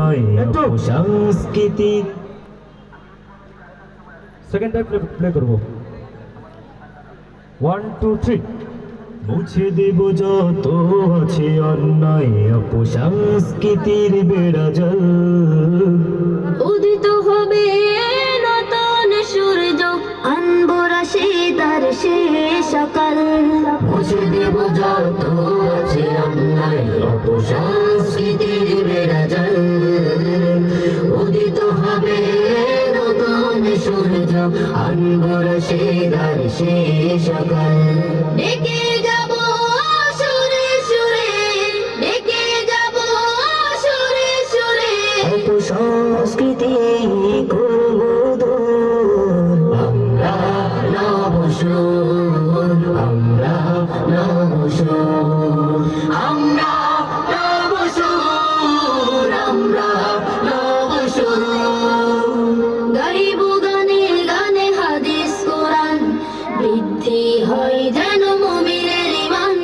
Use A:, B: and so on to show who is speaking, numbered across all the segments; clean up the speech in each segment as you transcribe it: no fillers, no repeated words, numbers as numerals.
A: অন্যায় অপসংস্কৃতি।
B: Second time play করবো। 1 2 3।
A: মুছে দেব যত আছে অন্যায় অপসংস্কৃতির বেড়াজাল।
C: উদিত হবে নতুন সূর্য, আনবো রাশি তার সে সকাল।
A: মুছে দেব যত আছে অন্যায় অপসংস্কৃতির বেড়াজাল। উদিত হবে নতুন সূর্য, আনবো রাশি তার সে সকাল।
C: ডেকে যাব সুরে সুরে, ডেকে যাব সুরে সুরে।
A: অপসংস্কৃতি করব দূর, আমরা নবসুর, আমরা নবসুর, আমরা নবসুর, আমরা নবসুর।
C: গাইব গানে গানে হাদিস কোরআন, বৃদ্ধি হয় যেন মুমিনের ঈমান।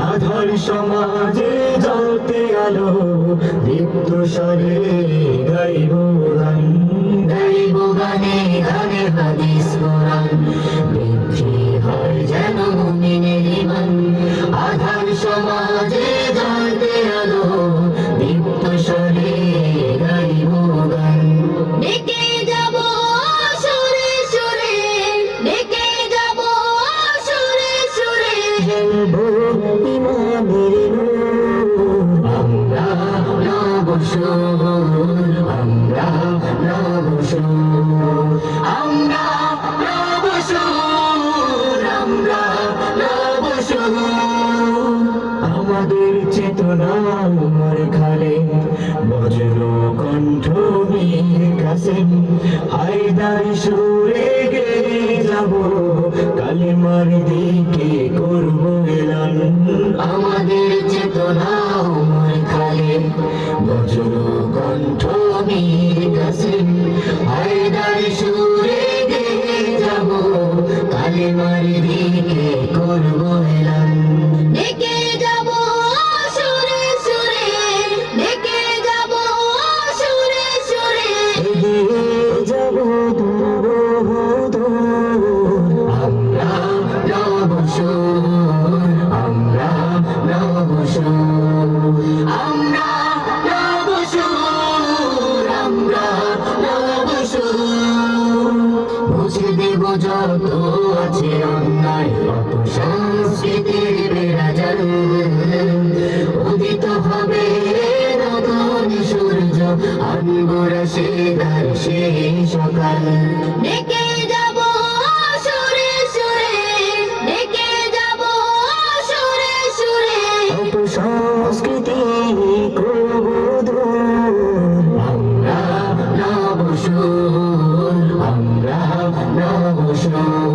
A: আধার সমাজে জ্বলতে আলো, দীপ্ত স্বরে গাইব গান। গাইব গানে গানে হাদিস কোরআন, বৃদ্ধি হয় যেন মুমিনের ঈমান। আধার সমাজে জ্বলতে আলো, দীপ্ত স্বরে গাইব গান।
C: ডেকে যাব সুরে সুরে, ডেকে যাব সুরে সুরে।
A: জ্বলবো ইমানের নূর, আমরা নবসুর, আমরা নবসুর, আমরা নবসুর, আমরা নবসুর। আমাদের চেতনা আমার খালে বজ্র কণ্ঠ মীর কাসেম, হায়দার সুরে গে যাব কালেমার দিকে করব এলান। আমাদের চেতনা আমার খালে বজ্র কণ্ঠ মীর কাসেম, হায়দার সুরে গে যাব কালেমার দিকে করব এলান।
C: ডেকে যাব সুরে সুরে, ডেকে যাব সুরে সুরে।
A: এগিয়ে যাব দূর দূর, আমরা নবসুর, আমরা নবসুর, আমরা নবসুর, আমরা নবসুর। মুছে দেব যত আছে অন্যায় অপসংস্কৃতির বেড়াজাল। উদিত হবে নতুন সূর্য, আনবো রাশি তার সে সকাল।
C: ডেকে যাব সুরে সুরে, ডেকে যাব সুরে সুরে।
A: অপসংস্কৃতি করব দূর, আমরা নবসুর, আমরা নবসুর।